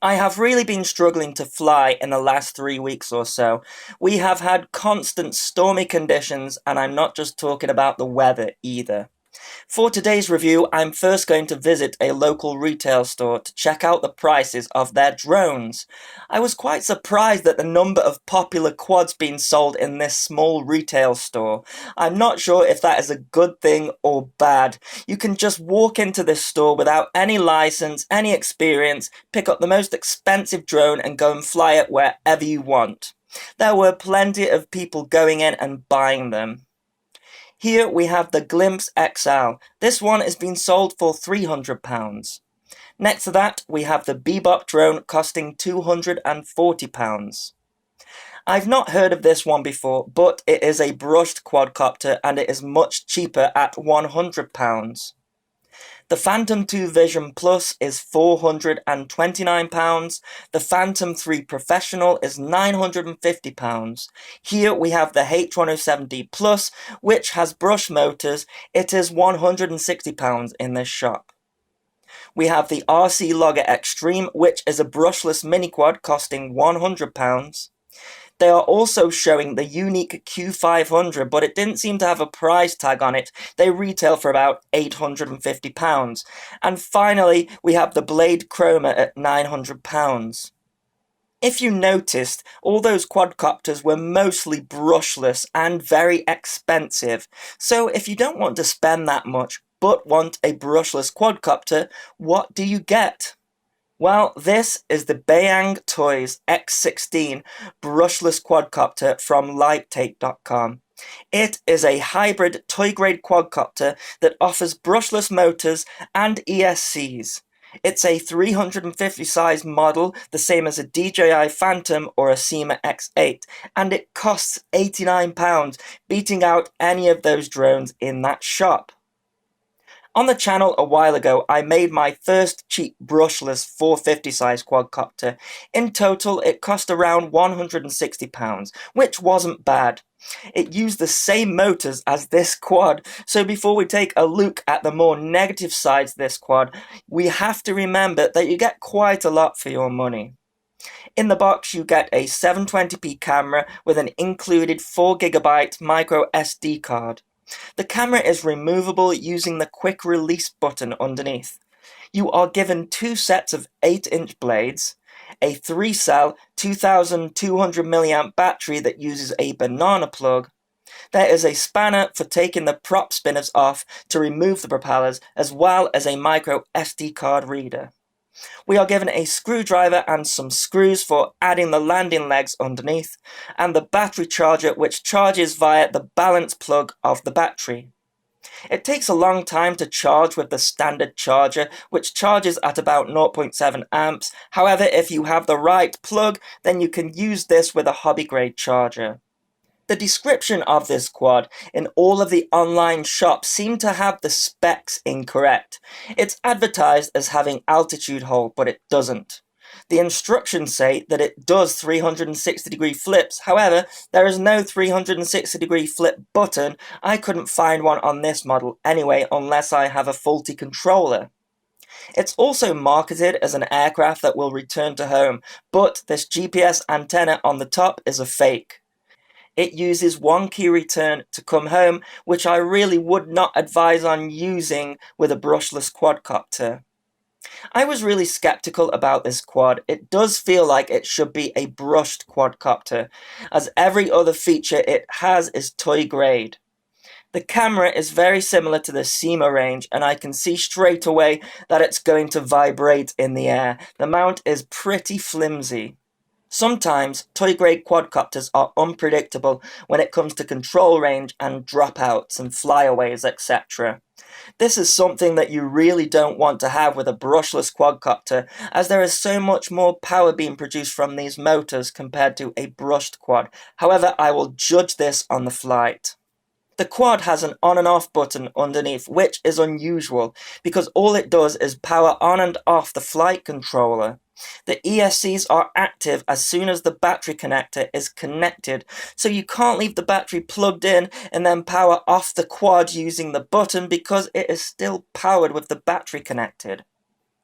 I have really been struggling to fly in the last 3 weeks or so. We have had constant stormy conditions, and I'm not just talking about the weather either. For today's review, I'm first going to visit a local retail store to check out the prices of their drones. I was quite surprised at the number of popular quads being sold in this small retail store. I'm not sure if that is a good thing or bad. You can just walk into this store without any license, any experience, pick up the most expensive drone and go and fly it wherever you want. There were plenty of people going in and buying them. Here we have the Glimpse XL. This one is being sold for £300. Next to that, we have the Bebop drone costing £240. I've not heard of this one before, but it is a brushed quadcopter and it is much cheaper at £100. The Phantom 2 Vision Plus is £429. The Phantom 3 Professional is £950. Here we have the H107D Plus, which has brush motors. It is £160 in this shop. We have the RC Logger Extreme, which is a brushless mini quad costing £100. They are also showing the unique Q500, but it didn't seem to have a price tag on it. They retail for about £850. And finally, we have the Blade Chroma at £900. If you noticed, all those quadcopters were mostly brushless and very expensive. So if you don't want to spend that much, but want a brushless quadcopter, what do you get? Well, this is the Bayangtoys X16 brushless quadcopter from lighttake.com. It is a hybrid toy-grade quadcopter that offers brushless motors and ESCs. It's a 350 size model, the same as a DJI Phantom or a Syma X8, and it costs £89, beating out any of those drones in that shop. On the channel a while ago, I made my first cheap brushless 450 size quadcopter. In total, it cost around £160, which wasn't bad. It used the same motors as this quad, so before we take a look at the more negative sides of this quad, we have to remember that you get quite a lot for your money. In the box, you get a 720p camera with an included 4GB micro SD card. The camera is removable using the quick release button underneath. You are given two sets of 8-inch blades, a 3-cell 2200mAh battery that uses a banana plug. There is a spanner for taking the prop spinners off to remove the propellers, as well as a micro SD card reader. We are given a screwdriver and some screws for adding the landing legs underneath, and the battery charger which charges via the balance plug of the battery. It takes a long time to charge with the standard charger, which charges at about 0.7 amps. However, if you have the right plug, then you can use this with a hobby grade charger. The description of this quad in all of the online shops seem to have the specs incorrect. It's advertised as having altitude hold, but it doesn't. The instructions say that it does 360-degree flips. However, there is no 360-degree flip button. I couldn't find one on this model anyway, unless I have a faulty controller. It's also marketed as an aircraft that will return to home, but this GPS antenna on the top is a fake. It uses one key return to come home, which I really would not advise on using with a brushless quadcopter. I was really skeptical about this quad. It does feel like it should be a brushed quadcopter, as every other feature it has is toy grade. The camera is very similar to the Syma range, and I can see straight away that it's going to vibrate in the air. The mount is pretty flimsy. Sometimes, toy-grade quadcopters are unpredictable when it comes to control range and dropouts and flyaways, etc. This is something that you really don't want to have with a brushless quadcopter, as there is so much more power being produced from these motors compared to a brushed quad. However, I will judge this on the flight. The quad has an on and off button underneath, which is unusual because all it does is power on and off the flight controller. The ESCs are active as soon as the battery connector is connected, so you can't leave the battery plugged in and then power off the quad using the button because it is still powered with the battery connected.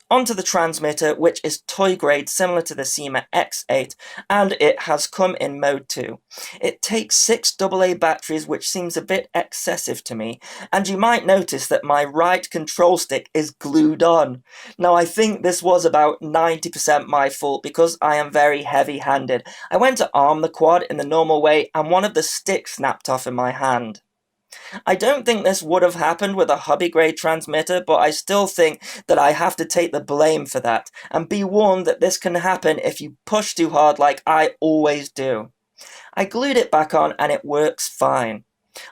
Onto the transmitter, which is toy grade similar to the Sima X8, and it has come in mode 2. It takes 6 AA batteries, which seems a bit excessive to me, and you might notice that my right control stick is glued on. Now I think this was about 90% my fault because I am very heavy-handed. I went to arm the quad in the normal way and one of the sticks snapped off in my hand. I don't think this would have happened with a hobby grade transmitter, but I still think that I have to take the blame for that, and be warned that this can happen if you push too hard like I always do. I glued it back on and it works fine.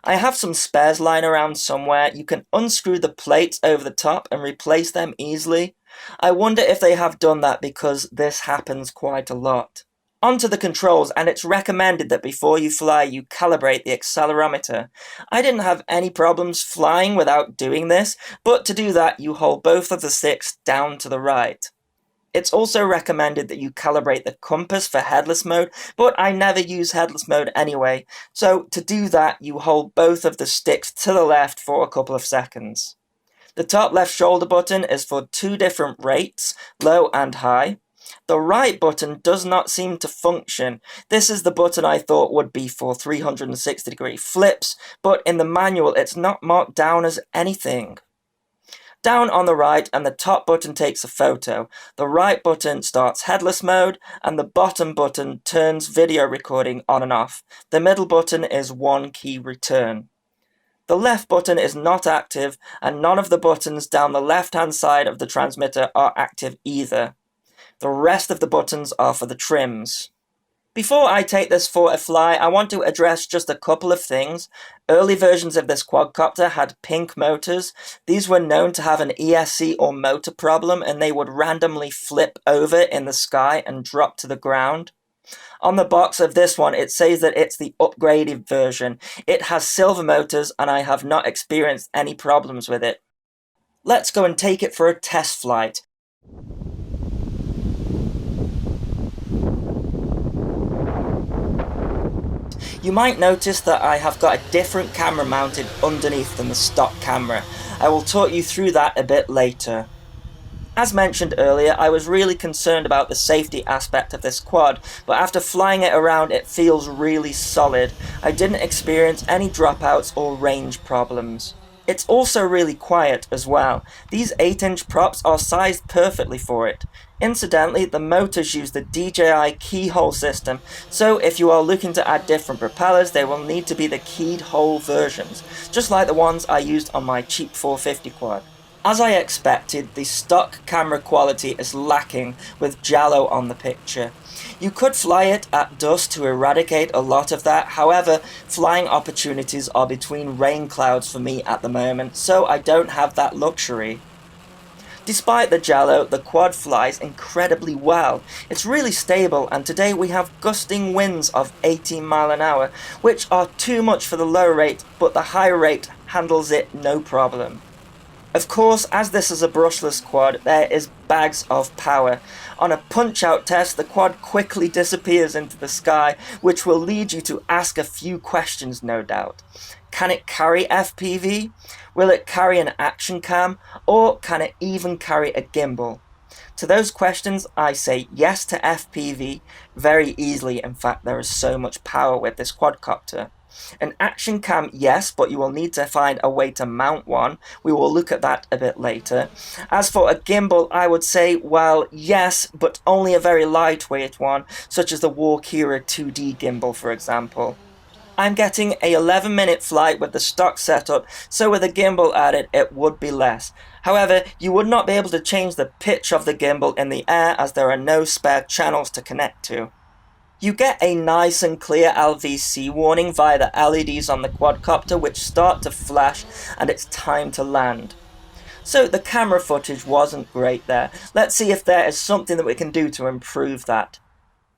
I have some spares lying around somewhere. You can unscrew the plates over the top and replace them easily. I wonder if they have done that because this happens quite a lot. Onto the controls, and it's recommended that before you fly you calibrate the accelerometer. I didn't have any problems flying without doing this, but to do that you hold both of the sticks down to the right. It's also recommended that you calibrate the compass for headless mode, but I never use headless mode anyway, so to do that you hold both of the sticks to the left for a couple of seconds. The top left shoulder button is for 2 different rates, low and high. The right button does not seem to function. This is the button I thought would be for 360-degree flips, but in the manual it's not marked down as anything. Down on the right, and the top button takes a photo. The right button starts headless mode, and the bottom button turns video recording on and off. The middle button is 1 key return. The left button is not active, and none of the buttons down the left-hand side of the transmitter are active either. The rest of the buttons are for the trims. Before I take this for a fly, I want to address just a couple of things. Early versions of this quadcopter had pink motors. These were known to have an ESC or motor problem, and they would randomly flip over in the sky and drop to the ground. On the box of this one, it says that it's the upgraded version. It has silver motors, and I have not experienced any problems with it. Let's go and take it for a test flight. You might notice that I have got a different camera mounted underneath than the stock camera. I will talk you through that a bit later. As mentioned earlier, I was really concerned about the safety aspect of this quad, but after flying it around it feels really solid. I didn't experience any dropouts or range problems. It's also really quiet as well. These 8-inch props are sized perfectly for it. Incidentally, the motors use the DJI keyhole system, so if you are looking to add different propellers, they will need to be the keyed hole versions, just like the ones I used on my cheap 450 quad. As I expected, the stock camera quality is lacking with Jallo on the picture. You could fly it at dusk to eradicate a lot of that, however, flying opportunities are between rain clouds for me at the moment, so I don't have that luxury. Despite the Jallo, the quad flies incredibly well. It's really stable, and today we have gusting winds of 18 miles an hour, which are too much for the low rate, but the high rate handles it no problem. Of course, as this is a brushless quad, there is bags of power. On a punch-out test, the quad quickly disappears into the sky, which will lead you to ask a few questions, no doubt. Can it carry FPV? Will it carry an action cam? Or can it even carry a gimbal? To those questions, I say yes to FPV very easily. In fact, there is so much power with this quadcopter. An action cam, yes, but you will need to find a way to mount one. We will look at that a bit later. As for a gimbal, I would say, well, yes, but only a very lightweight one, such as the Walkera 2D gimbal, for example. I'm getting a 11-minute flight with the stock setup, so with a gimbal added, it would be less. However, you would not be able to change the pitch of the gimbal in the air as there are no spare channels to connect to. You get a nice and clear LVC warning via the LEDs on the quadcopter, which start to flash and it's time to land. So the camera footage wasn't great there. Let's see if there is something that we can do to improve that.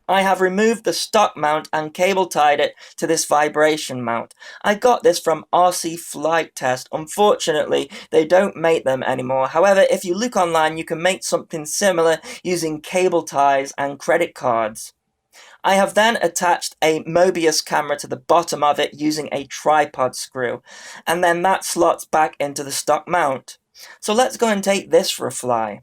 I have removed the stock mount and cable tied it to this vibration mount. I got this from RC Flight Test. Unfortunately, they don't make them anymore. However, if you look online, you can make something similar using cable ties and credit cards. I have then attached a mobius camera to the bottom of it using a tripod screw, and then that slots back into the stock mount. So let's go and take this for a fly.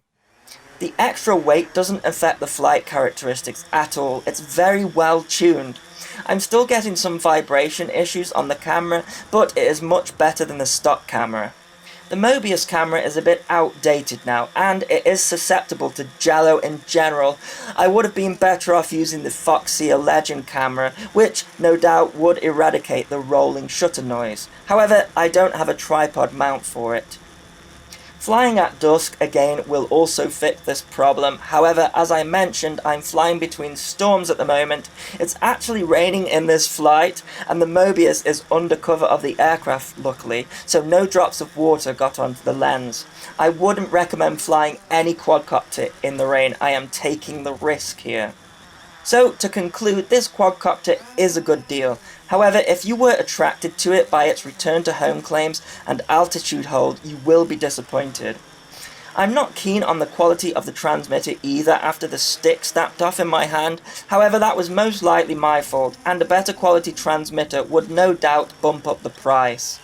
The extra weight doesn't affect the flight characteristics at all, it's very well tuned. I'm still getting some vibration issues on the camera, but it is much better than the stock camera. The Mobius camera is a bit outdated now, and it is susceptible to jello in general. I would have been better off using the Foxia Legend camera, which no doubt would eradicate the rolling shutter noise. However, I don't have a tripod mount for it. Flying at dusk, again, will also fix this problem. However, as I mentioned, I'm flying between storms at the moment. It's actually raining in this flight, and the Mobius is under cover of the aircraft, luckily, so no drops of water got onto the lens. I wouldn't recommend flying any quadcopter in the rain. I am taking the risk here. So, to conclude, this quadcopter is a good deal. However, if you were attracted to it by its return to home claims and altitude hold, you will be disappointed. I'm not keen on the quality of the transmitter either after the stick snapped off in my hand. However, that was most likely my fault, and a better quality transmitter would no doubt bump up the price.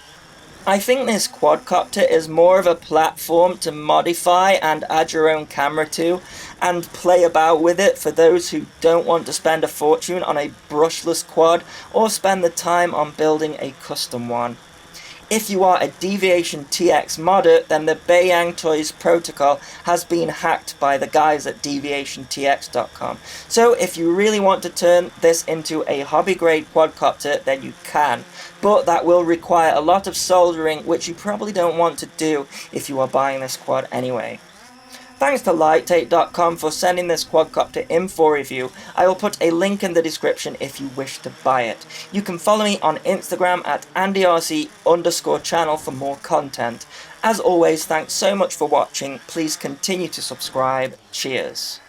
I think this quadcopter is more of a platform to modify and add your own camera to, and play about with it for those who don't want to spend a fortune on a brushless quad or spend the time on building a custom one. If you are a Deviation TX modder, then the Bayangtoys protocol has been hacked by the guys at deviationtx.com. So if you really want to turn this into a hobby-grade quadcopter, then you can. But that will require a lot of soldering, which you probably don't want to do if you are buying this quad anyway. Thanks to lightate.com for sending this quadcopter in for review. I will put a link in the description if you wish to buy it. You can follow me on Instagram at andyrc_channel for more content. As always, thanks so much for watching. Please continue to subscribe. Cheers.